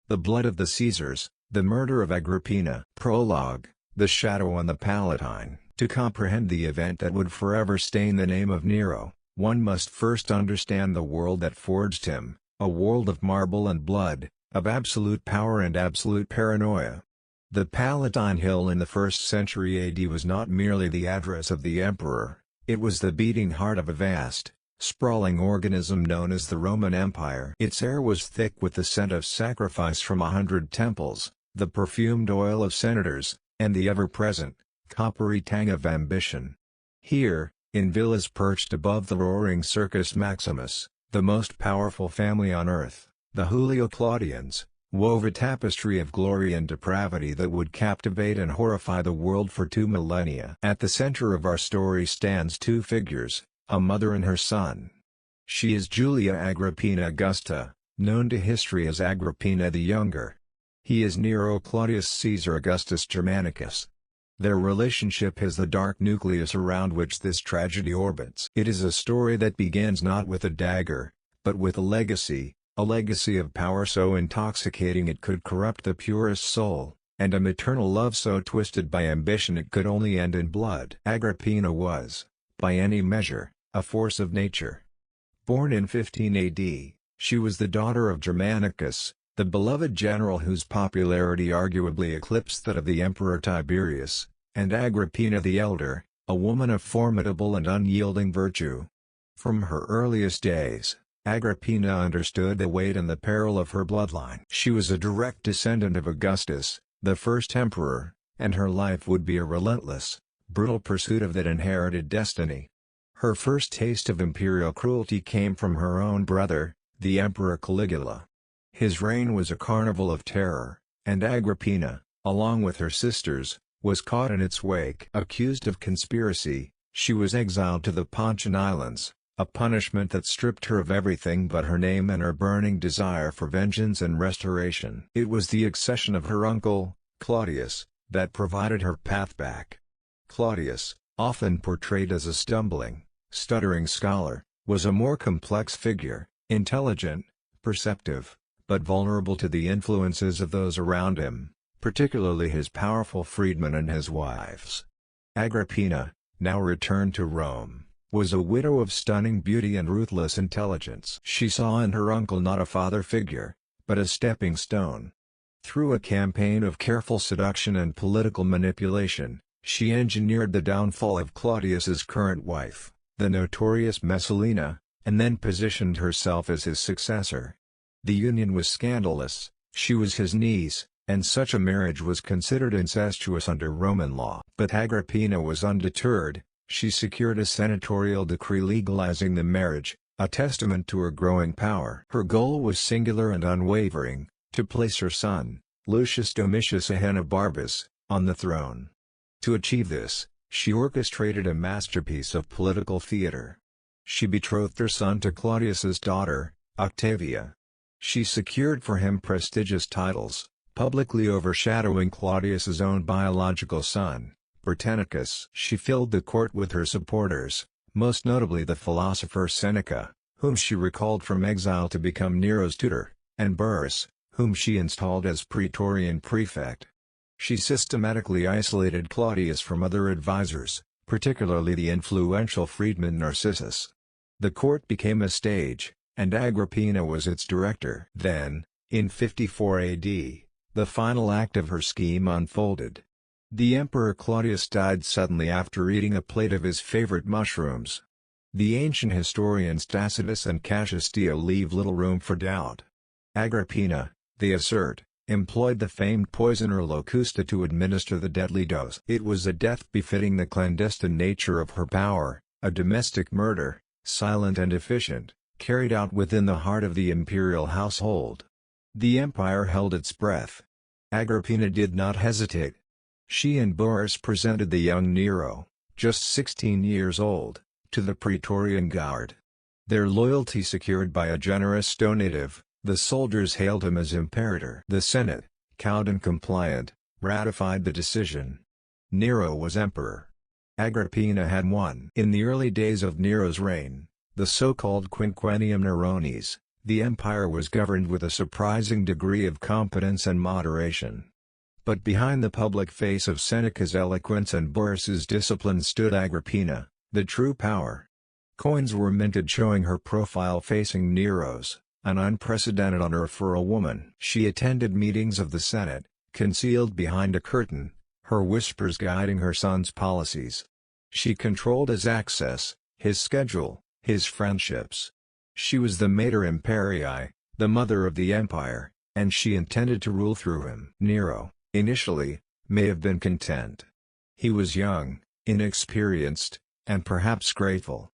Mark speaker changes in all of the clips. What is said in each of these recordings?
Speaker 1: The blood of the Caesars, the murder of Agrippina. Prologue, the shadow on the Palatine. To comprehend the event that would forever stain the name of Nero, one must first understand the world that forged him, a world of marble and blood, of absolute power and absolute paranoia. The Palatine Hill in the 1st century AD was not merely the address of the emperor, it was the beating heart of a vast, sprawling organism known as the Roman Empire. Its air was thick with the scent of sacrifice from 100 temples, the perfumed oil of senators, and the ever-present, coppery tang of ambition. Here, in villas perched above the roaring Circus Maximus, the most powerful family on earth, the Julio-Claudians, wove a tapestry of glory and depravity that would captivate and horrify the world for 2 millennia. At the center of our story stands 2 figures, a mother and her son. She is Julia Agrippina Augusta, known to history as Agrippina the Younger. He is Nero Claudius Caesar Augustus Germanicus. Their relationship has the dark nucleus around which this tragedy orbits. It is a story that begins not with a dagger, but with a legacy of power so intoxicating it could corrupt the purest soul, and a maternal love so twisted by ambition it could only end in blood. Agrippina was, by any measure, a force of nature. Born in 15 AD, she was the daughter of Germanicus, the beloved general whose popularity arguably eclipsed that of the Emperor Tiberius, and Agrippina the Elder, a woman of formidable and unyielding virtue. From her earliest days, Agrippina understood the weight and the peril of her bloodline. She was a direct descendant of Augustus, the first emperor, and her life would be a relentless, brutal pursuit of that inherited destiny. Her first taste of imperial cruelty came from her own brother, the Emperor Caligula. His reign was a carnival of terror, and Agrippina, along with her sisters, was caught in its wake. Accused of conspiracy, she was exiled to the Pontian Islands, a punishment that stripped her of everything but her name and her burning desire for vengeance and restoration. It was the accession of her uncle, Claudius, that provided her path back. Claudius, often portrayed as a stumbling, stuttering scholar, was a more complex figure, intelligent, perceptive, but vulnerable to the influences of those around him, particularly his powerful freedmen and his wives. Agrippina, now returned to Rome, was a widow of stunning beauty and ruthless intelligence. She saw in her uncle not a father figure, but a stepping stone. Through a campaign of careful seduction and political manipulation, she engineered the downfall of Claudius's current wife, the notorious Messalina, and then positioned herself as his successor. The union was scandalous, she was his niece, and such a marriage was considered incestuous under Roman law. But Agrippina was undeterred, she secured a senatorial decree legalizing the marriage, a testament to her growing power. Her goal was singular and unwavering, to place her son, Lucius Domitius Ahenobarbus, on the throne. To achieve this, she orchestrated a masterpiece of political theater. She betrothed her son to Claudius's daughter, Octavia. She secured for him prestigious titles, publicly overshadowing Claudius's own biological son, Britannicus. She filled the court with her supporters, most notably the philosopher Seneca, whom she recalled from exile to become Nero's tutor, and Burrus, whom she installed as praetorian prefect. She systematically isolated Claudius from other advisors, particularly the influential freedman Narcissus. The court became a stage, and Agrippina was its director. Then, in 54 AD, the final act of her scheme unfolded. The Emperor Claudius died suddenly after eating a plate of his favorite mushrooms. The ancient historians Tacitus and Cassius Dio leave little room for doubt. Agrippina, they assert, employed the famed poisoner Locusta to administer the deadly dose. It was a death befitting the clandestine nature of her power, a domestic murder, silent and efficient, carried out within the heart of the imperial household. The empire held its breath. Agrippina did not hesitate. She and Burrus presented the young Nero, just 16 years old, to the Praetorian Guard. Their loyalty secured by a generous donative, the soldiers hailed him as imperator. The Senate, cowed and compliant, ratified the decision. Nero was emperor. Agrippina had won. In the early days of Nero's reign, the so-called Quinquennium Neronis, The empire was governed with a surprising degree of competence and moderation. But behind the public face of Seneca's eloquence and Burrus's discipline stood Agrippina, the true power. Coins were minted showing her profile facing Nero's, an unprecedented honor for a woman. She attended meetings of the Senate, concealed behind a curtain, her whispers guiding her son's policies. She controlled his access, his schedule, his friendships. She was the mater imperii, the mother of the empire, and she intended to rule through him. Nero, initially, may have been content. He was young, inexperienced, and perhaps grateful.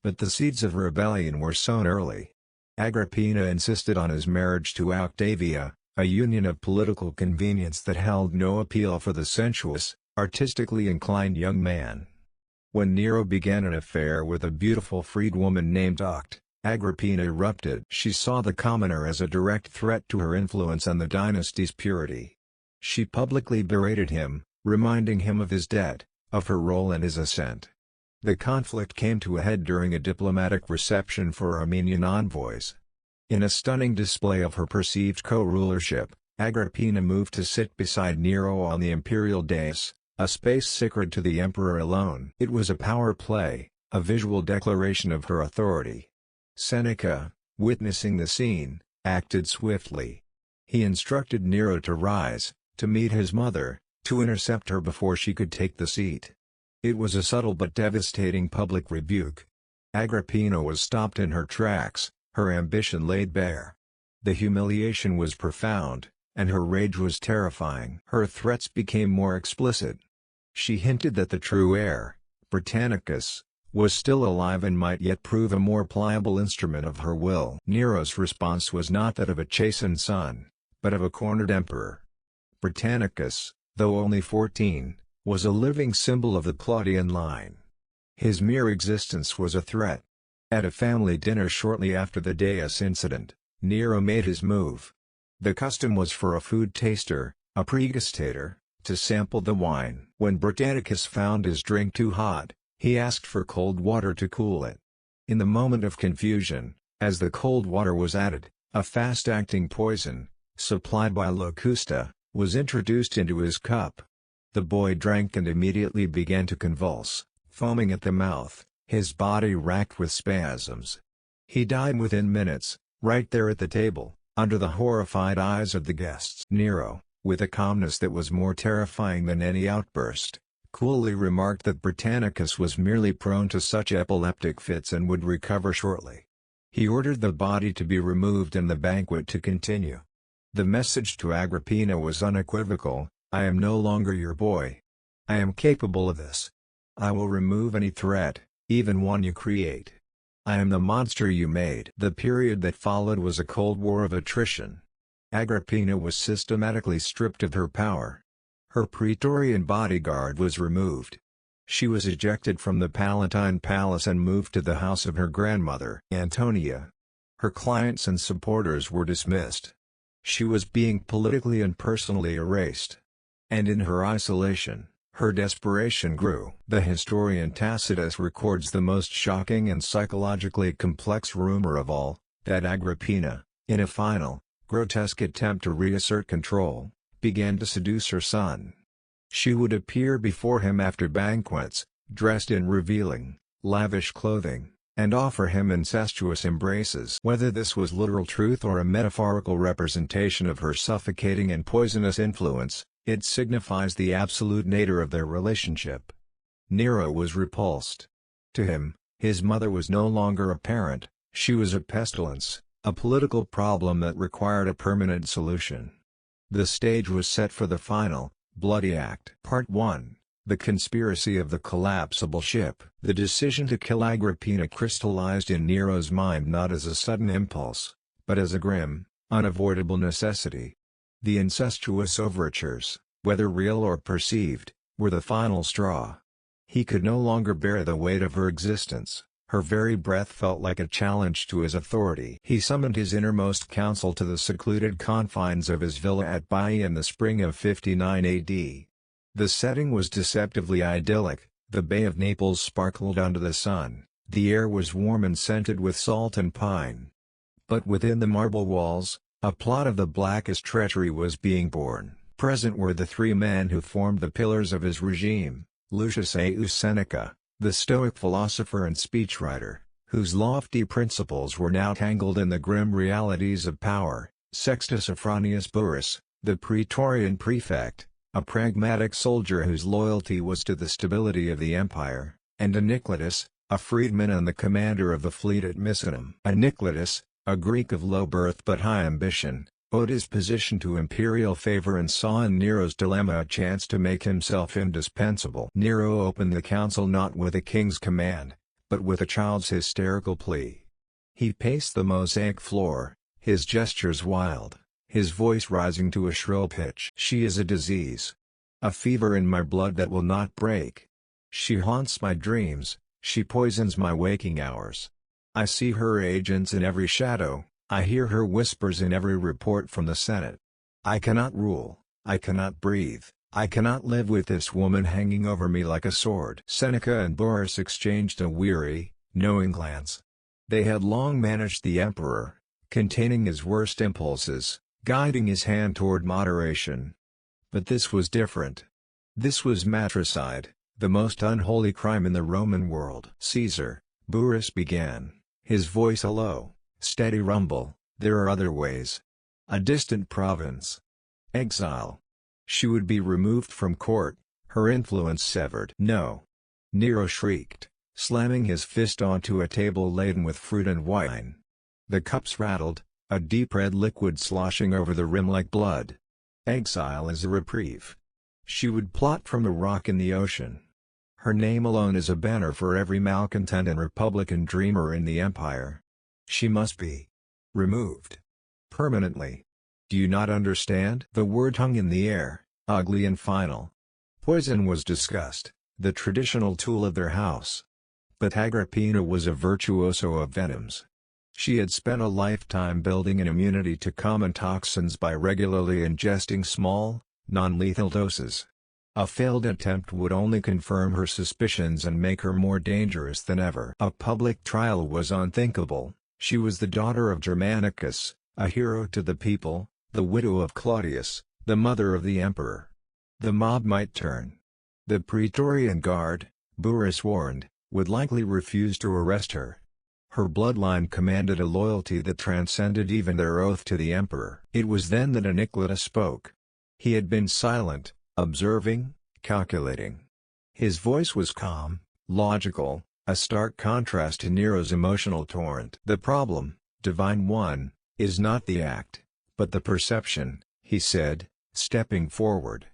Speaker 1: But the seeds of rebellion were sown early. Agrippina insisted on his marriage to Octavia, a union of political convenience that held no appeal for the sensuous, artistically inclined young man. When Nero began an affair with a beautiful freedwoman named Agrippina erupted. She saw the commoner as a direct threat to her influence and the dynasty's purity. She publicly berated him, reminding him of his debt, of her role and his ascent. The conflict came to a head during a diplomatic reception for Armenian envoys. In a stunning display of her perceived co-rulership, Agrippina moved to sit beside Nero on the imperial dais, a space sacred to the emperor alone. It was a power play, a visual declaration of her authority. Seneca, witnessing the scene, acted swiftly. He instructed Nero to rise, to meet his mother, to intercept her before she could take the seat. It was a subtle but devastating public rebuke. Agrippina was stopped in her tracks, her ambition laid bare. The humiliation was profound, and her rage was terrifying. Her threats became more explicit. She hinted that the true heir, Britannicus, was still alive and might yet prove a more pliable instrument of her will. Nero's response was not that of a chastened son, but of a cornered emperor. Britannicus, though only 14, was a living symbol of the Claudian line. His mere existence was a threat. At a family dinner shortly after the Dais incident, Nero made his move. The custom was for a food taster, a pregustator, to sample the wine. When Britannicus found his drink too hot, he asked for cold water to cool it. In the moment of confusion, as the cold water was added, a fast-acting poison, supplied by Locusta, was introduced into his cup. The boy drank and immediately began to convulse, foaming at the mouth, his body racked with spasms. He died within minutes, right there at the table, under the horrified eyes of the guests. Nero, with a calmness that was more terrifying than any outburst, coolly remarked that Britannicus was merely prone to such epileptic fits and would recover shortly. He ordered the body to be removed and the banquet to continue. The message to Agrippina was unequivocal: I am no longer your boy. I am capable of this. I will remove any threat, even one you create. I am the monster you made. The period that followed was a cold war of attrition. Agrippina was systematically stripped of her power. Her Praetorian bodyguard was removed. She was ejected from the Palatine Palace and moved to the house of her grandmother, Antonia. Her clients and supporters were dismissed. She was being politically and personally erased. And in her isolation, her desperation grew. The historian Tacitus records the most shocking and psychologically complex rumor of all, that Agrippina, in a final, grotesque attempt to reassert control, began to seduce her son. She would appear before him after banquets, dressed in revealing, lavish clothing, and offer him incestuous embraces. Whether this was literal truth or a metaphorical representation of her suffocating and poisonous influence, it signifies the absolute nature of their relationship. Nero was repulsed. To him, his mother was no longer a parent, she was a pestilence, a political problem that required a permanent solution. The stage was set for the final, bloody act. Part 1. The conspiracy of the collapsible ship. The decision to kill Agrippina crystallized in Nero's mind not as a sudden impulse, but as a grim, unavoidable necessity. The incestuous overtures, whether real or perceived, were the final straw. He could no longer bear the weight of her existence. Her very breath felt like a challenge to his authority. He summoned his innermost council to the secluded confines of his villa at Baiae in the spring of 59 AD. The setting was deceptively idyllic, the Bay of Naples sparkled under the sun, the air was warm and scented with salt and pine. But within the marble walls, a plot of the blackest treachery was being born. Present were the three men who formed the pillars of his regime: Lucius Aulus Seneca, the Stoic philosopher and speechwriter, whose lofty principles were now tangled in the grim realities of power; Sextus Afranius Burrus, the Praetorian prefect, a pragmatic soldier whose loyalty was to the stability of the empire; and Aniklatus, a freedman and the commander of the fleet at Misenum. Aniklatus, a Greek of low birth but high ambition, owed his position to imperial favor and saw in Nero's dilemma a chance to make himself indispensable. Nero opened the council not with a king's command, but with a child's hysterical plea. He paced the mosaic floor, his gestures wild, his voice rising to a shrill pitch. "She is a disease. A fever in my blood that will not break. She haunts my dreams, she poisons my waking hours. I see her agents in every shadow, I hear her whispers in every report from the Senate. I cannot rule, I cannot breathe, I cannot live with this woman hanging over me like a sword." Seneca and Burrus exchanged a weary, knowing glance. They had long managed the emperor, containing his worst impulses, guiding his hand toward moderation. But this was different. This was matricide, the most unholy crime in the Roman world. "Caesar," Burrus began, his voice a low, steady rumble, "there are other ways. A distant province. Exile. She would be removed from court, her influence severed." "No!" Nero shrieked, slamming his fist onto a table laden with fruit and wine. The cups rattled, a deep red liquid sloshing over the rim like blood. "Exile is a reprieve. She would plot from the rock in the ocean. Her name alone is a banner for every malcontent and republican dreamer in the empire. She must be removed. Permanently. Do you not understand?" The word hung in the air, ugly and final. Poison was discussed, the traditional tool of their house. But Agrippina was a virtuoso of venoms. She had spent a lifetime building an immunity to common toxins by regularly ingesting small, non-lethal doses. A failed attempt would only confirm her suspicions and make her more dangerous than ever. A public trial was unthinkable. She was the daughter of Germanicus, a hero to the people, the widow of Claudius, the mother of the emperor. The mob might turn. The Praetorian Guard, Burrus warned, would likely refuse to arrest her. Her bloodline commanded a loyalty that transcended even their oath to the emperor. It was then that Aniklatus spoke. He had been silent, observing, calculating. His voice was calm, logical, a stark contrast to Nero's emotional torrent. "The problem, Divine One, is not the act, but the perception," he said, stepping forward.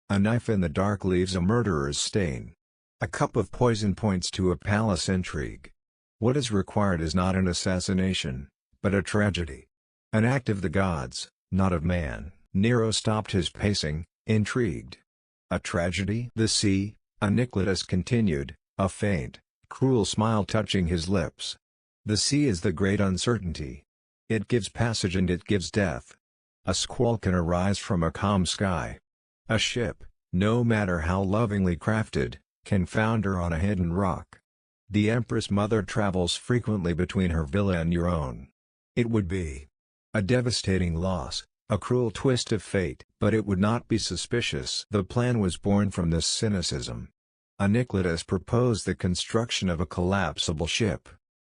Speaker 1: "A knife in the dark leaves a murderer's stain. A cup of poison points to a palace intrigue. What is required is not an assassination, but a tragedy. An act of the gods, not of man." Nero stopped his pacing, intrigued. "A tragedy?" "The sea," Aniklatus continued, a faint, cruel smile touching his lips. "The sea is the great uncertainty. It gives passage and it gives death. A squall can arise from a calm sky. A ship, no matter how lovingly crafted, can founder on a hidden rock. The Empress Mother travels frequently between her villa and your own. It would be a devastating loss, a cruel twist of fate, but it would not be suspicious." The plan was born from this cynicism. Aniklatus proposed the construction of a collapsible ship.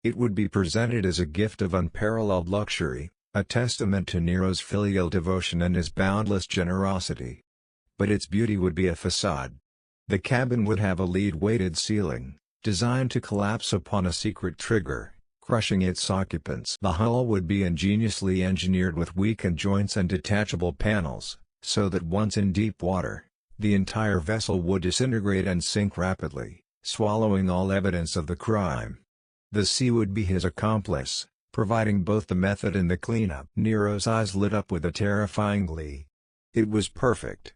Speaker 1: It would be presented as a gift of unparalleled luxury, a testament to Nero's filial devotion and his boundless generosity. But its beauty would be a facade. The cabin would have a lead-weighted ceiling, designed to collapse upon a secret trigger, crushing its occupants. The hull would be ingeniously engineered with weakened joints and detachable panels, so that once in deep water, the entire vessel would disintegrate and sink rapidly, swallowing all evidence of the crime. The sea would be his accomplice, providing both the method and the cleanup. Nero's eyes lit up with a terrifying glee. It was perfect.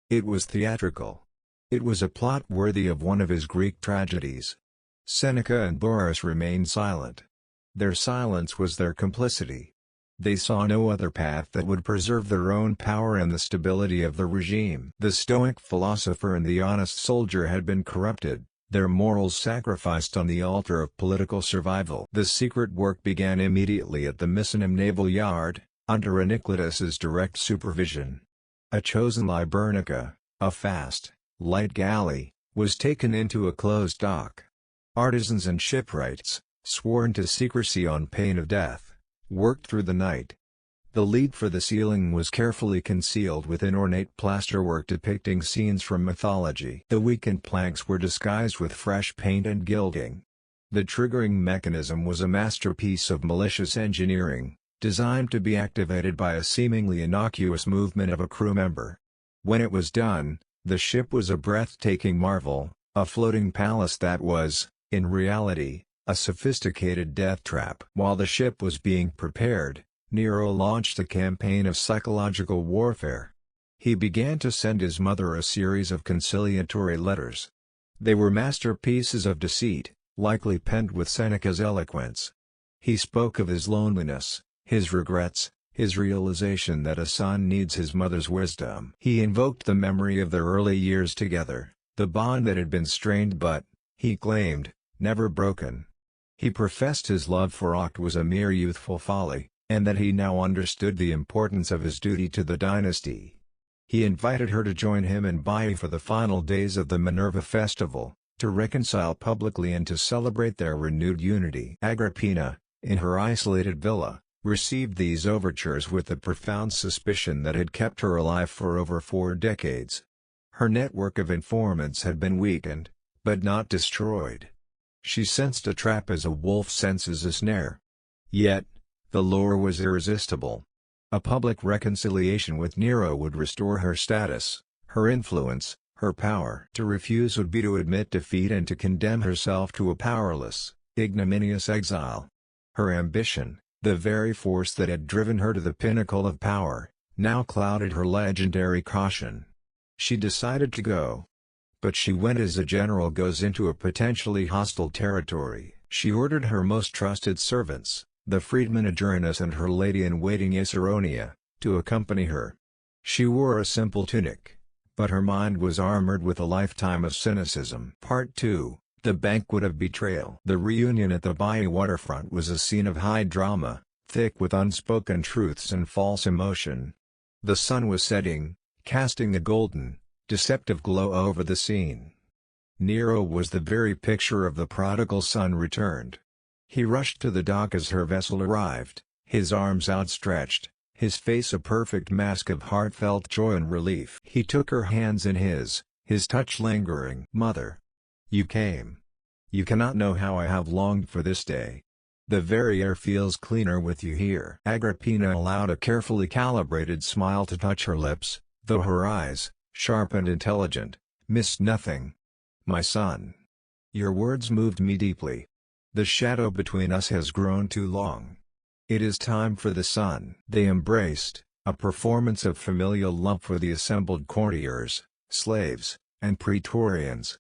Speaker 1: It was theatrical. It was a plot worthy of one of his Greek tragedies. Seneca and Burrus remained silent. Their silence was their complicity. They saw no other path that would preserve their own power and the stability of the regime. The Stoic philosopher and the honest soldier had been corrupted, their morals sacrificed on the altar of political survival. The secret work began immediately at the Misenum naval yard, under Nicolaus's direct supervision. A chosen Liburnica, a fast, light galley, was taken into a closed dock. Artisans and shipwrights, sworn to secrecy on pain of death, worked through the night. The lead for the ceiling was carefully concealed within ornate plasterwork depicting scenes from mythology. The weakened planks were disguised with fresh paint and gilding. The triggering mechanism was a masterpiece of malicious engineering, designed to be activated by a seemingly innocuous movement of a crew member. When it was done, the ship was a breathtaking marvel, a floating palace that was, in reality, a sophisticated death trap. While the ship was being prepared, Nero launched a campaign of psychological warfare. He began to send his mother a series of conciliatory letters. They were masterpieces of deceit, likely penned with Seneca's eloquence. He spoke of his loneliness, his regrets, his realization that a son needs his mother's wisdom. He invoked the memory of their early years together, the bond that had been strained but, he claimed, never broken. He professed his love for Oct was a mere youthful folly, and that he now understood the importance of his duty to the dynasty. He invited her to join him in Baiae for the final days of the Minerva festival, to reconcile publicly and to celebrate their renewed unity. Agrippina, in her isolated villa, received these overtures with the profound suspicion that had kept her alive for over 4 decades. Her network of informants had been weakened, but not destroyed. She sensed a trap as a wolf senses a snare. Yet, the lure was irresistible. A public reconciliation with Nero would restore her status, her influence, her power. To refuse would be to admit defeat and to condemn herself to a powerless, ignominious exile. Her ambition, the very force that had driven her to the pinnacle of power, now clouded her legendary caution. She decided to go. But she went as a general goes into a potentially hostile territory. She ordered her most trusted servants, the freedman Adrianus and her lady-in-waiting Isaronia, to accompany her. She wore a simple tunic, but her mind was armored with a lifetime of cynicism. Part 2, The Banquet of Betrayal. The reunion at the Baiae waterfront was a scene of high drama, thick with unspoken truths and false emotion. The sun was setting, casting a golden, deceptive glow over the scene. Nero was the very picture of the prodigal son returned. He rushed to the dock as her vessel arrived, his arms outstretched, his face a perfect mask of heartfelt joy and relief. He took her hands in his touch lingering. "Mother! You came. You cannot know how I have longed for this day. The very air feels cleaner with you here." Agrippina allowed a carefully calibrated smile to touch her lips, though her eyes, sharp and intelligent, missed nothing. "My son. Your words moved me deeply. The shadow between us has grown too long. It is time for the sun." They embraced, a performance of familial love for the assembled courtiers, slaves, and praetorians.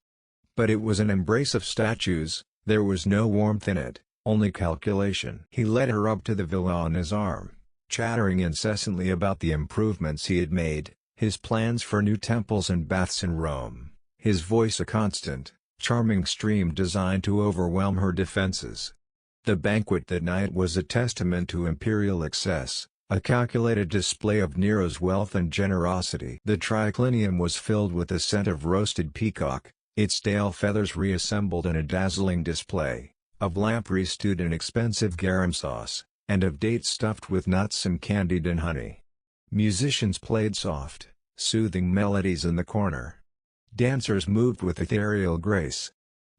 Speaker 1: But it was an embrace of statues, there was no warmth in it, only calculation. He led her up to the villa on his arm, chattering incessantly about the improvements he had made, his plans for new temples and baths in Rome, his voice a constant, charming stream designed to overwhelm her defenses. The banquet that night was a testament to imperial excess, a calculated display of Nero's wealth and generosity. The triclinium was filled with the scent of roasted peacock, its tail feathers reassembled in a dazzling display, of lamprey stewed in expensive garum sauce, and of dates stuffed with nuts and candied in honey. Musicians played soft, soothing melodies in the corner. Dancers moved with ethereal grace.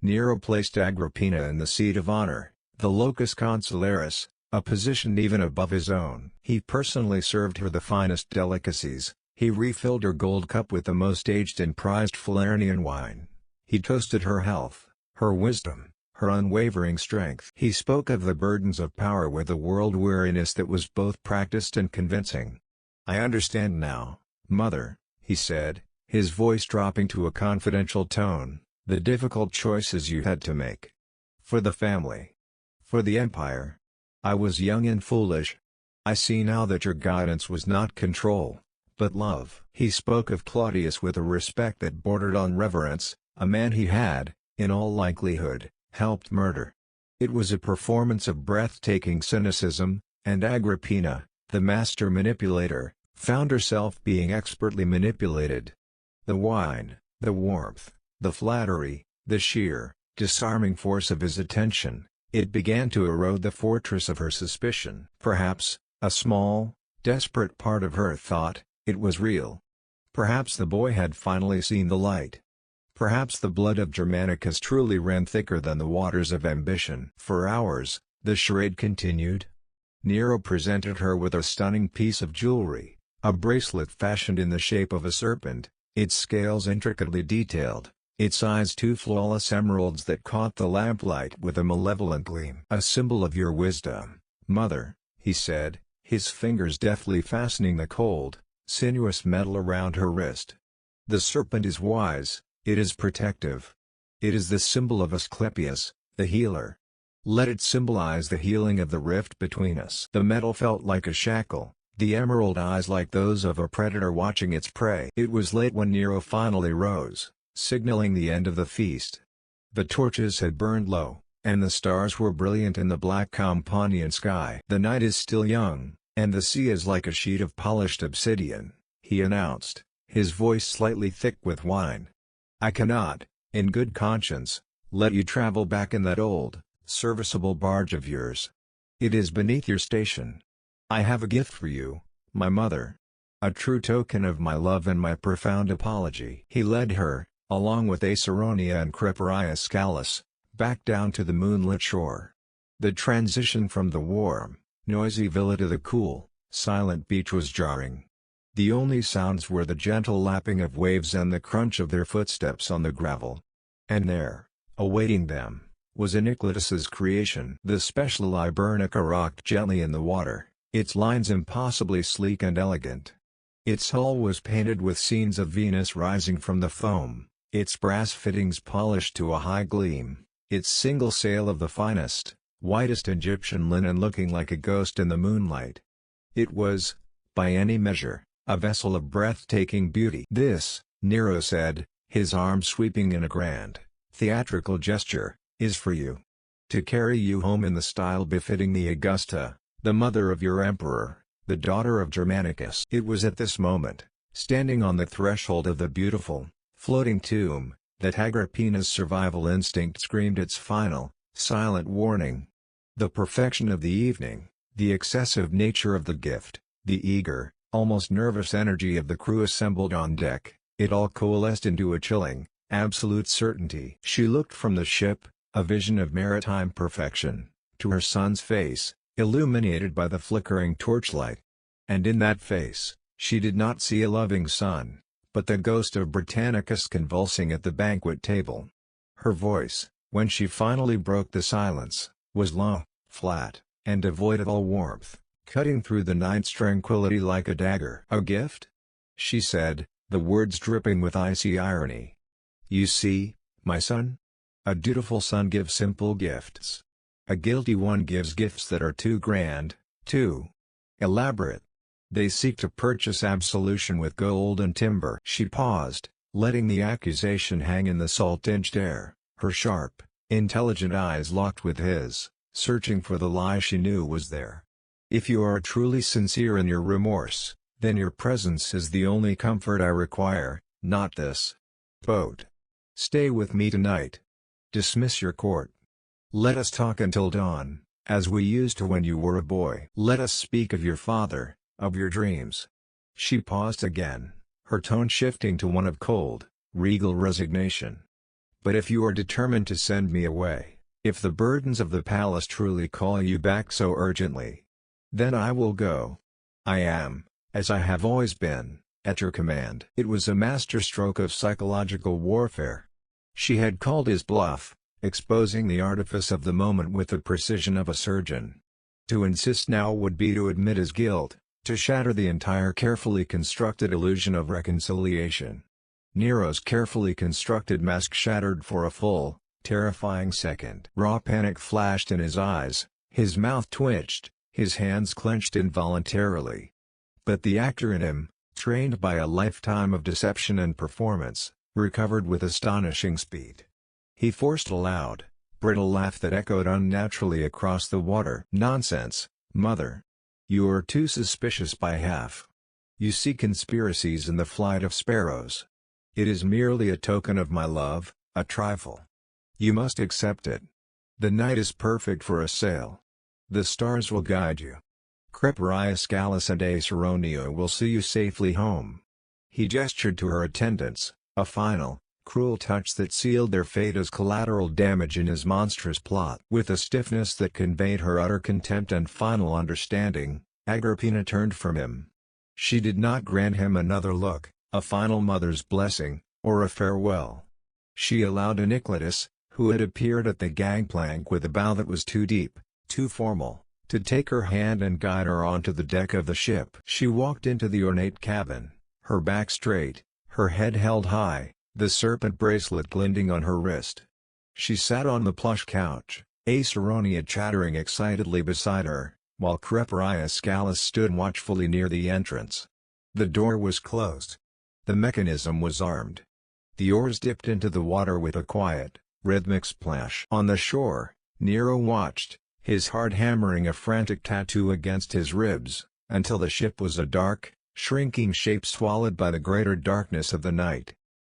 Speaker 1: Nero placed Agrippina in the seat of honor, the locus consularis, a position even above his own. He personally served her the finest delicacies, he refilled her gold cup with the most aged and prized Falernian wine. He toasted her health, her wisdom, her unwavering strength. He spoke of the burdens of power with a world-weariness that was both practiced and convincing. "I understand now, Mother," he said, his voice dropping to a confidential tone, "the difficult choices you had to make. For the family. For the empire. I was young and foolish. I see now that your guidance was not control, but love." He spoke of Claudius with a respect that bordered on reverence, a man he had, in all likelihood, helped murder. It was a performance of breathtaking cynicism, and Agrippina, the master manipulator, found herself being expertly manipulated. The wine, the warmth, the flattery, the sheer, disarming force of his attention, it began to erode the fortress of her suspicion. Perhaps, a small, desperate part of her thought, it was real. Perhaps the boy had finally seen the light. Perhaps the blood of Germanicus truly ran thicker than the waters of ambition. For hours, the charade continued. Nero presented her with a stunning piece of jewelry, a bracelet fashioned in the shape of a serpent, its scales intricately detailed, its eyes two flawless emeralds that caught the lamplight with a malevolent gleam. "A symbol of your wisdom, mother," he said, his fingers deftly fastening the cold, sinuous metal around her wrist. "The serpent is wise, it is protective. It is the symbol of Asclepius, the healer. Let it symbolize the healing of the rift between us." The metal felt like a shackle, the emerald eyes like those of a predator watching its prey. It was late when Nero finally rose, signaling the end of the feast. The torches had burned low, and the stars were brilliant in the black Campanian sky. "The night is still young, and the sea is like a sheet of polished obsidian," he announced, his voice slightly thick with wine. "I cannot, in good conscience, let you travel back in that old, serviceable barge of yours. It is beneath your station. I have a gift for you, my mother. A true token of my love and my profound apology." He led her, along with Acerronia and Creperius Gallus, back down to the moonlit shore. The transition from the warm, noisy villa to the cool, silent beach was jarring. The only sounds were the gentle lapping of waves and the crunch of their footsteps on the gravel. And there, awaiting them, was Iniquitatus's creation. The special Ibernica rocked gently in the water, its lines impossibly sleek and elegant. Its hull was painted with scenes of Venus rising from the foam, its brass fittings polished to a high gleam, its single sail of the finest, whitest Egyptian linen looking like a ghost in the moonlight. It was, by any measure, a vessel of breathtaking beauty. "This," Nero said, his arm sweeping in a grand, theatrical gesture, "is for you. To carry you home in the style befitting the Augusta, the mother of your emperor, the daughter of Germanicus." It was at this moment, standing on the threshold of the beautiful, floating tomb, that Agrippina's survival instinct screamed its final, silent warning. The perfection of the evening, the excessive nature of the gift, the eager, almost nervous energy of the crew assembled on deck, it all coalesced into a chilling, absolute certainty. She looked from the ship, a vision of maritime perfection, to her son's face, illuminated by the flickering torchlight. And in that face, she did not see a loving son, but the ghost of Britannicus convulsing at the banquet table. Her voice, when she finally broke the silence, was low, flat, and devoid of all warmth, cutting through the night's tranquility like a dagger. "A gift?" she said, the words dripping with icy irony. "You see, my son? A dutiful son gives simple gifts. A guilty one gives gifts that are too grand, too elaborate. They seek to purchase absolution with gold and timber." She paused, letting the accusation hang in the salt-tinged air, her sharp, intelligent eyes locked with his, searching for the lie she knew was there. "If you are truly sincere in your remorse, then your presence is the only comfort I require, not this boat. Stay with me tonight. Dismiss your court. Let us talk until dawn, as we used to when you were a boy. Let us speak of your father, of your dreams." She paused again, her tone shifting to one of cold, regal resignation. "But if you are determined to send me away, if the burdens of the palace truly call you back so urgently, then I will go. I am, as I have always been, at your command." It was a masterstroke of psychological warfare. She had called his bluff, exposing the artifice of the moment with the precision of a surgeon. To insist now would be to admit his guilt, to shatter the entire carefully constructed illusion of reconciliation. Nero's carefully constructed mask shattered for a full, terrifying second. Raw panic flashed in his eyes, his mouth twitched, his hands clenched involuntarily. But the actor in him, trained by a lifetime of deception and performance, recovered with astonishing speed. He forced a loud, brittle laugh that echoed unnaturally across the water. "Nonsense, mother. You are too suspicious by half. You see conspiracies in the flight of sparrows. It is merely a token of my love, a trifle. You must accept it. The night is perfect for a sail. The stars will guide you. Caligula and Acerronia will see you safely home." He gestured to her attendants, a final, cruel touch that sealed their fate as collateral damage in his monstrous plot. With a stiffness that conveyed her utter contempt and final understanding, Agrippina turned from him. She did not grant him another look, a final mother's blessing, or a farewell. She allowed Nicolaus, who had appeared at the gangplank with a bow that was too deep, too formal, to take her hand and guide her onto the deck of the ship. She walked into the ornate cabin, her back straight, her head held high, the serpent bracelet glinting on her wrist. She sat on the plush couch, Acerronia chattering excitedly beside her, while Caligula stood watchfully near the entrance. The door was closed. The mechanism was armed. The oars dipped into the water with a quiet, rhythmic splash. On the shore, Nero watched, his heart hammering a frantic tattoo against his ribs, until the ship was a dark, shrinking shape swallowed by the greater darkness of the night.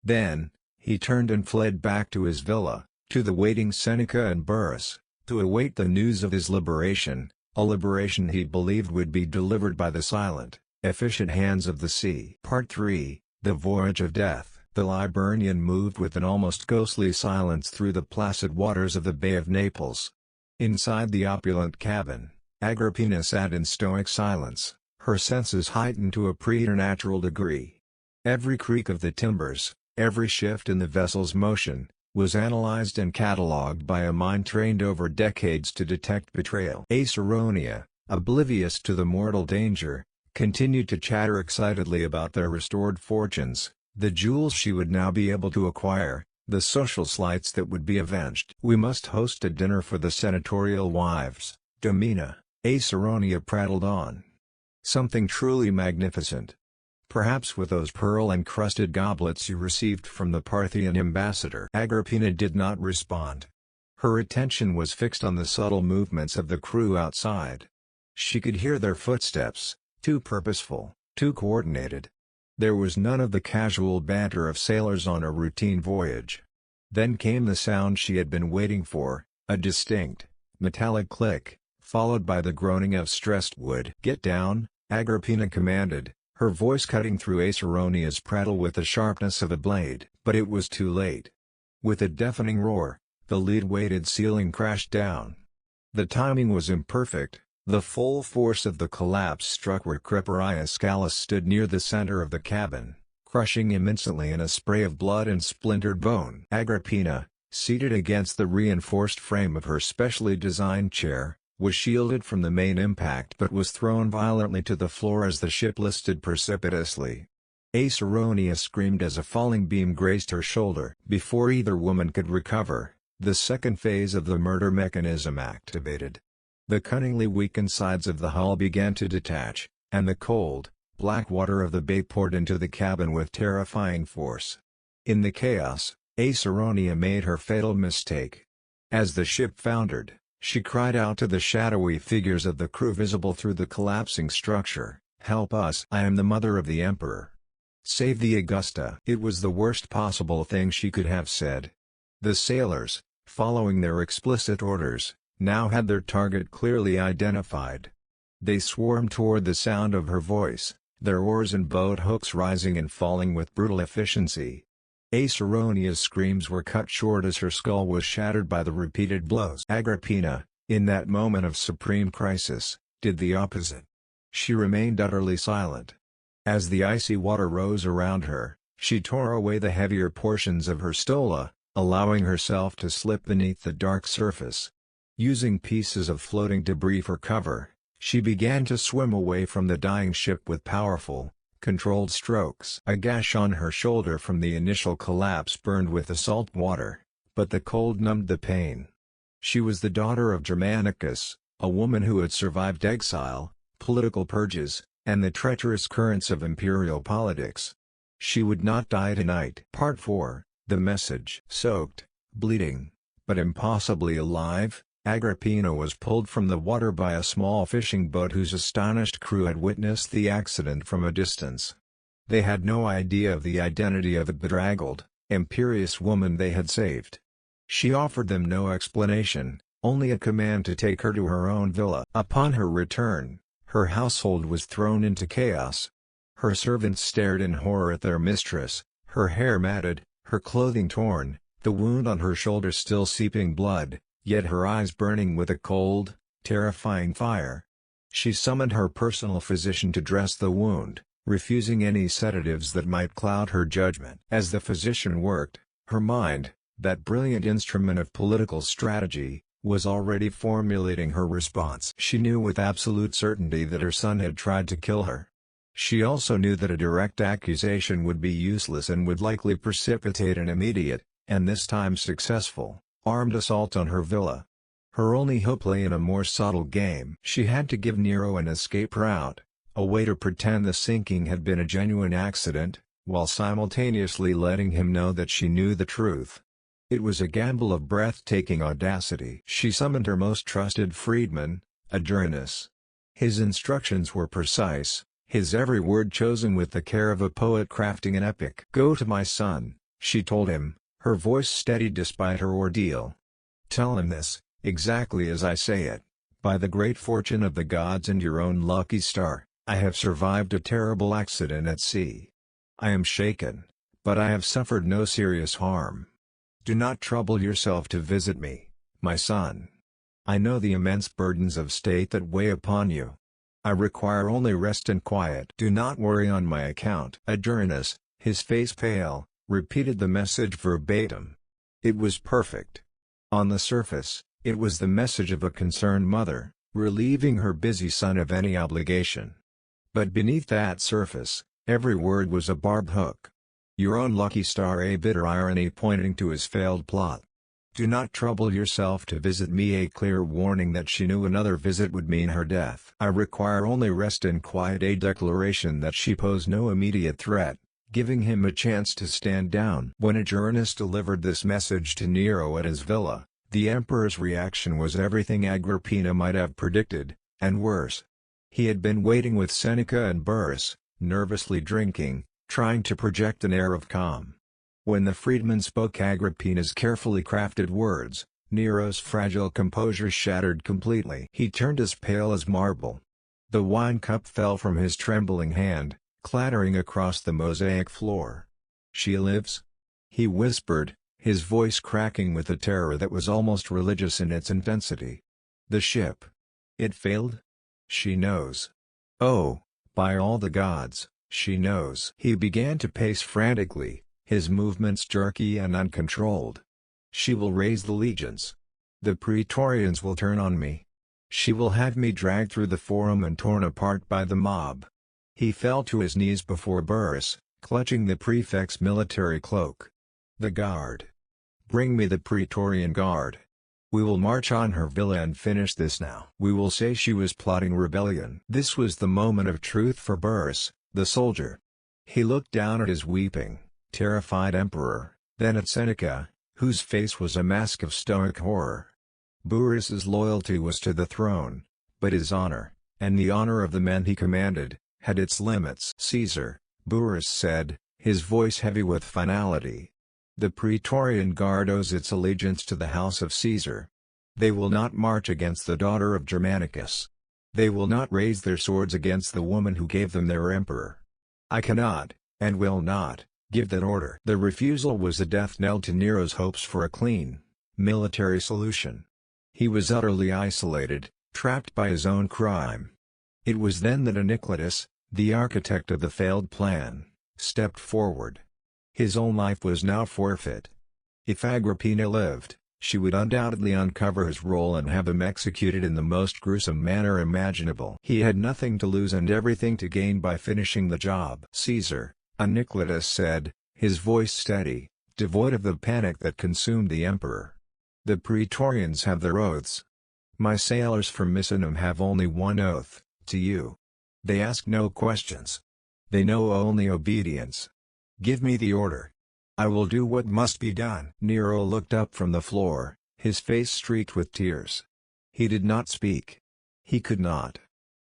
Speaker 1: Then, he turned and fled back to his villa, to the waiting Seneca and Burrus, to await the news of his liberation, a liberation he believed would be delivered by the silent, efficient hands of the sea. Part 3, The Voyage of Death. The Liburnian moved with an almost ghostly silence through the placid waters of the Bay of Naples. Inside the opulent cabin, Agrippina sat in stoic silence, her senses heightened to a preternatural degree. Every creak of the timbers, every shift in the vessel's motion, was analyzed and catalogued by a mind trained over decades to detect betrayal. Acerronia, oblivious to the mortal danger, continued to chatter excitedly about their restored fortunes, the jewels she would now be able to acquire, the social slights that would be avenged. "We must host a dinner for the senatorial wives, Domina," Acerronia prattled on. "Something truly magnificent. Perhaps with those pearl-encrusted goblets you received from the Parthian ambassador." Agrippina did not respond. Her attention was fixed on the subtle movements of the crew outside. She could hear their footsteps, too purposeful, too coordinated. There was none of the casual banter of sailors on a routine voyage. Then came the sound she had been waiting for, a distinct, metallic click, followed by the groaning of stressed wood. "Get down," Agrippina commanded, her voice cutting through Acerronia's prattle with the sharpness of a blade. But it was too late. With a deafening roar, the lead-weighted ceiling crashed down. The timing was imperfect. The full force of the collapse struck where Caligula stood near the center of the cabin, crushing him instantly in a spray of blood and splintered bone. Agrippina, seated against the reinforced frame of her specially designed chair, was shielded from the main impact but was thrown violently to the floor as the ship listed precipitously. Acerronia screamed as a falling beam grazed her shoulder. Before either woman could recover, the second phase of the murder mechanism activated. The cunningly weakened sides of the hull began to detach, and the cold, black water of the bay poured into the cabin with terrifying force. In the chaos, Acerronia made her fatal mistake. As the ship foundered, she cried out to the shadowy figures of the crew visible through the collapsing structure, "Help us! I am the mother of the Emperor. Save the Augusta!" It was the worst possible thing she could have said. The sailors, following their explicit orders, now had their target clearly identified. They swarmed toward the sound of her voice, their oars and boat hooks rising and falling with brutal efficiency. Acerronia's screams were cut short as her skull was shattered by the repeated blows. Agrippina, in that moment of supreme crisis, did the opposite. She remained utterly silent. As the icy water rose around her, she tore away the heavier portions of her stola, allowing herself to slip beneath the dark surface. Using pieces of floating debris for cover, she began to swim away from the dying ship with powerful, controlled strokes. A gash on her shoulder from the initial collapse burned with the salt water, but the cold numbed the pain. She was the daughter of Germanicus, a woman who had survived exile, political purges, and the treacherous currents of imperial politics. She would not die tonight. Part 4, The Message. Soaked, Bleeding, but impossibly alive, Agrippina was pulled from the water by a small fishing boat whose astonished crew had witnessed the accident from a distance. They had no idea of the identity of the bedraggled, imperious woman they had saved. She offered them no explanation, only a command to take her to her own villa. Upon her return, her household was thrown into chaos. Her servants stared in horror at their mistress, her hair matted, her clothing torn, the wound on her shoulder still seeping blood, yet her eyes burning with a cold, terrifying fire. She summoned her personal physician to dress the wound, refusing any sedatives that might cloud her judgment. As the physician worked, her mind, that brilliant instrument of political strategy, was already formulating her response. She knew with absolute certainty that her son had tried to kill her. She also knew that a direct accusation would be useless and would likely precipitate an immediate, and this time successful, armed assault on her villa. Her only hope lay in a more subtle game. She had to give Nero an escape route, a way to pretend the sinking had been a genuine accident, while simultaneously letting him know that she knew the truth. It was a gamble of breathtaking audacity. She summoned her most trusted freedman, Agrippina. His instructions were precise, his every word chosen with the care of a poet crafting an epic. "Go to my son," she told him, her voice steady despite her ordeal. "Tell him this, exactly as I say it. By the great fortune of the gods and your own lucky star, I have survived a terrible accident at sea. I am shaken, but I have suffered no serious harm. Do not trouble yourself to visit me, my son. I know the immense burdens of state that weigh upon you. I require only rest and quiet. Do not worry on my account." Agrippina, his face pale, repeated the message verbatim. It was perfect. On the surface, it was the message of a concerned mother, relieving her busy son of any obligation. But beneath that surface, every word was a barbed hook. Your own lucky star, a bitter irony pointing to his failed plot. Do not trouble yourself to visit me, a clear warning that she knew another visit would mean her death. I require only rest and quiet, a declaration that she posed no immediate threat, giving him a chance to stand down. When Agrippina delivered this message to Nero at his villa, the emperor's reaction was everything Agrippina might have predicted, and worse. He had been waiting with Seneca and Burrus, nervously drinking, trying to project an air of calm. When the freedman spoke Agrippina's carefully crafted words, Nero's fragile composure shattered completely. He turned as pale as marble. The wine cup fell from his trembling hand, clattering across the mosaic floor. "She lives?" he whispered, his voice cracking with a terror that was almost religious in its intensity. "The ship. It failed? She knows. Oh, by all the gods, she knows." He began to pace frantically, his movements jerky and uncontrolled. "She will raise the legions. The praetorians will turn on me. She will have me dragged through the forum and torn apart by the mob." He fell to his knees before Burrus, clutching the prefect's military cloak. "The guard. Bring me the praetorian guard. We will march on her villa and finish this now. We will say she was plotting rebellion." This was the moment of truth for Burrus, the soldier. He looked down at his weeping, terrified emperor, then at Seneca, whose face was a mask of stoic horror. Burrus's loyalty was to the throne, but his honor, and the honor of the men he commanded, had its limits. "Caesar," Burrus said, his voice heavy with finality. "The Praetorian Guard owes its allegiance to the house of Caesar. They will not march against the daughter of Germanicus. They will not raise their swords against the woman who gave them their emperor. I cannot, and will not, give that order." The refusal was a death knell to Nero's hopes for a clean, military solution. He was utterly isolated, trapped by his own crime. It was then that Anicetus, the architect of the failed plan, stepped forward. His own life was now forfeit. If Agrippina lived, she would undoubtedly uncover his role and have him executed in the most gruesome manner imaginable. He had nothing to lose and everything to gain by finishing the job. "Caesar," Anicetus said, his voice steady, devoid of the panic that consumed the emperor. "The Praetorians have their oaths. My sailors from Misenum have only one oath, to you. They ask no questions. They know only obedience. Give me the order. I will do what must be done." Nero looked up from the floor, his face streaked with tears. He did not speak. He could not.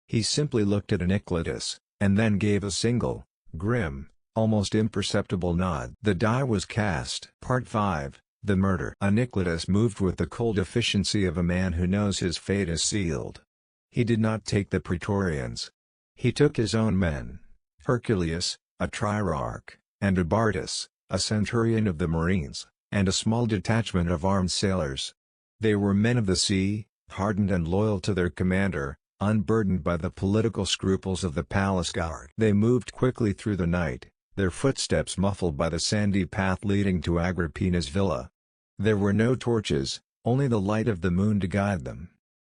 Speaker 1: He simply looked at Anicetus, and then gave a single, grim, almost imperceptible nod. The die was cast. Part 5, The Murder. Anicetus moved with the cold efficiency of a man who knows his fate is sealed. He did not take the Praetorians. He took his own men. Herculius, a trierarch, and Abartus, a centurion of the marines, and a small detachment of armed sailors. They were men of the sea, hardened and loyal to their commander, unburdened by the political scruples of the palace guard. They moved quickly through the night, their footsteps muffled by the sandy path leading to Agrippina's villa. There were no torches, only the light of the moon to guide them.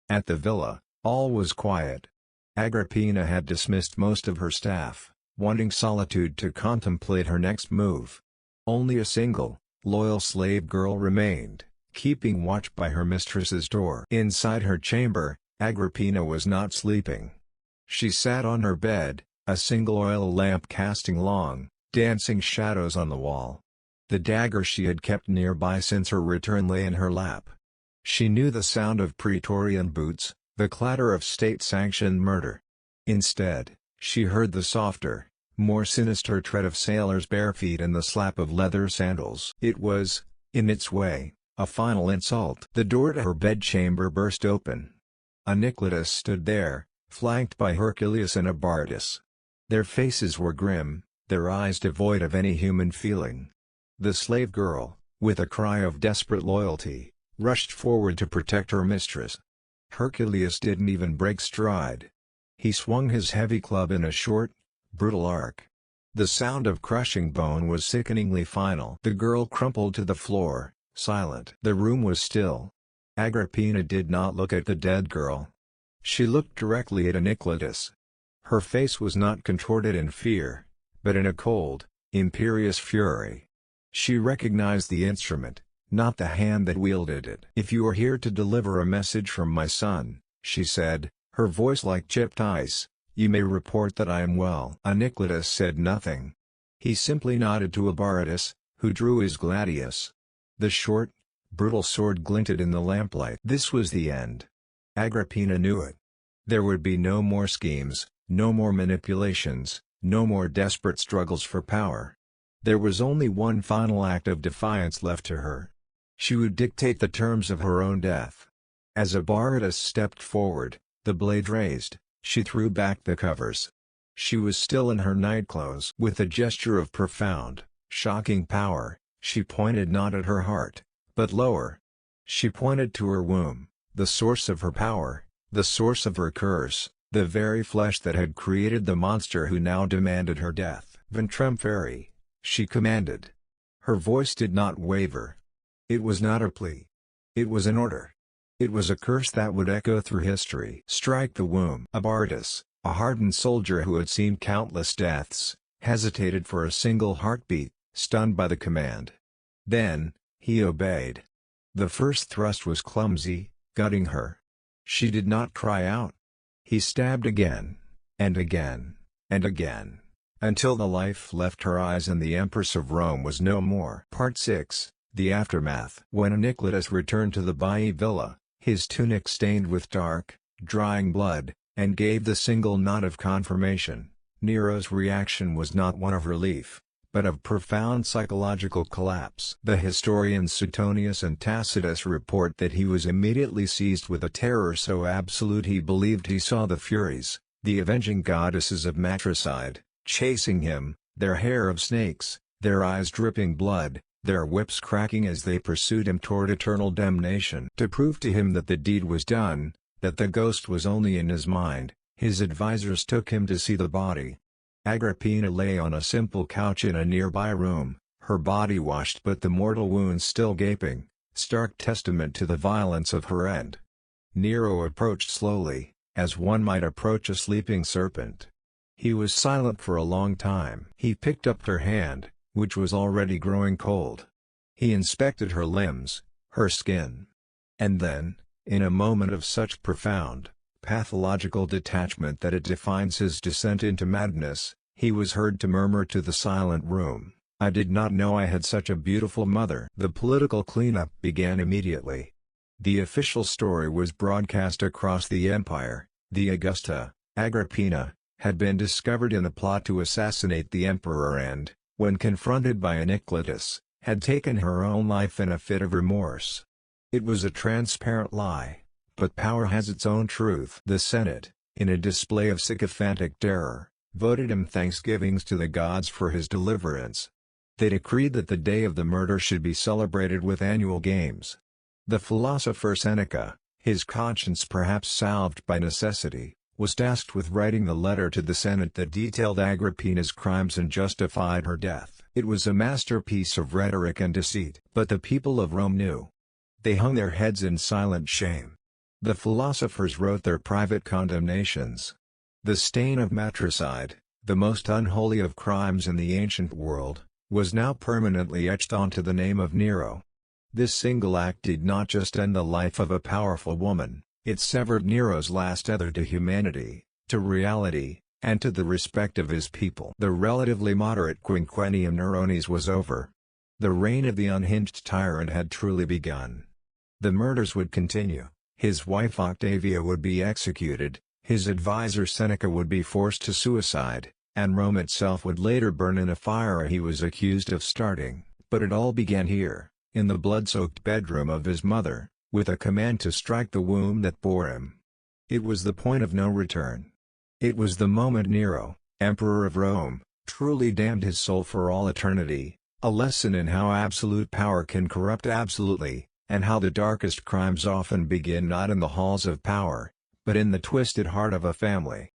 Speaker 1: At the villa, all was quiet. Agrippina had dismissed most of her staff, wanting solitude to contemplate her next move. Only a single, loyal slave girl remained, keeping watch by her mistress's door. Inside her chamber, Agrippina was not sleeping. She sat on her bed, a single oil lamp casting long, dancing shadows on the wall. The dagger she had kept nearby since her return lay in her lap. She knew the sound of Praetorian boots, the clatter of state-sanctioned murder. Instead, she heard the softer, more sinister tread of sailors' bare feet and the slap of leather sandals. It was, in its way, a final insult. The door to her bedchamber burst open. Anicetus stood there, flanked by Herculius and Abartus. Their faces were grim, their eyes devoid of any human feeling. The slave girl, with a cry of desperate loyalty, rushed forward to protect her mistress. Herculius didn't even break stride. He swung his heavy club in a short, brutal arc. The sound of crushing bone was sickeningly final. The girl crumpled to the floor, silent. The room was still. Agrippina did not look at the dead girl. She looked directly at Anicetus. Her face was not contorted in fear, but in a cold, imperious fury. She recognized the instrument, not the hand that wielded it. "If you are here to deliver a message from my son," she said, her voice like chipped ice, "you may report that I am well." Anicetus said nothing. He simply nodded to Abartus, who drew his gladius. The short, brutal sword glinted in the lamplight. This was the end. Agrippina knew it. There would be no more schemes, no more manipulations, no more desperate struggles for power. There was only one final act of defiance left to her. She would dictate the terms of her own death. As Abartus stepped forward, the blade raised, she threw back the covers. She was still in her nightclothes. With a gesture of profound, shocking power, she pointed not at her heart, but lower. She pointed to her womb, the source of her power, the source of her curse, the very flesh that had created the monster who now demanded her death. "Ventrem feri," she commanded. Her voice did not waver. It was not a plea. It was an order. It was a curse that would echo through history. "Strike the womb." Abartus, a hardened soldier who had seen countless deaths, hesitated for a single heartbeat, stunned by the command. Then, he obeyed. The first thrust was clumsy, gutting her. She did not cry out. He stabbed again, and again, and again, until the life left her eyes and the Empress of Rome was no more. Part 6, The Aftermath. When Anicetus returned to the Bailli villa, his tunic stained with dark, drying blood, and gave the single nod of confirmation, Nero's reaction was not one of relief, but of profound psychological collapse. The historians Suetonius and Tacitus report that he was immediately seized with a terror so absolute he believed he saw the Furies, the avenging goddesses of matricide, chasing him, their hair of snakes, their eyes dripping blood, their whips cracking as they pursued him toward eternal damnation. To prove to him that the deed was done, that the ghost was only in his mind, his advisors took him to see the body. Agrippina lay on a simple couch in a nearby room, her body washed but the mortal wounds still gaping, stark testament to the violence of her end. Nero approached slowly, as one might approach a sleeping serpent. He was silent for a long time. He picked up her hand, which was already growing cold. He inspected her limbs, her skin. And then, in a moment of such profound, pathological detachment that it defines his descent into madness, he was heard to murmur to the silent room, I did not know I had such a beautiful mother." The political cleanup began immediately. The official story was broadcast across the empire. The Augusta, Agrippina, had been discovered in a plot to assassinate the emperor and, when confronted by Nicolaus, had taken her own life in a fit of remorse. It was a transparent lie, but power has its own truth. The Senate, in a display of sycophantic terror, voted him thanksgivings to the gods for his deliverance. They decreed that the day of the murder should be celebrated with annual games. The philosopher Seneca, his conscience perhaps salved by necessity, was tasked with writing the letter to the Senate that detailed Agrippina's crimes and justified her death. It was a masterpiece of rhetoric and deceit. But the people of Rome knew. They hung their heads in silent shame. The philosophers wrote their private condemnations. The stain of matricide, the most unholy of crimes in the ancient world, was now permanently etched onto the name of Nero. This single act did not just end the life of a powerful woman, it severed Nero's last tether to humanity, to reality, and to the respect of his people. The relatively moderate Quinquennium Neronis was over. The reign of the unhinged tyrant had truly begun. The murders would continue, his wife Octavia would be executed, his advisor Seneca would be forced to suicide, and Rome itself would later burn in a fire he was accused of starting. But it all began here, in the blood-soaked bedroom of his mother, with a command to strike the womb that bore him. It was the point of no return. It was the moment Nero, Emperor of Rome, truly damned his soul for all eternity, a lesson in how absolute power can corrupt absolutely, and how the darkest crimes often begin not in the halls of power, but in the twisted heart of a family.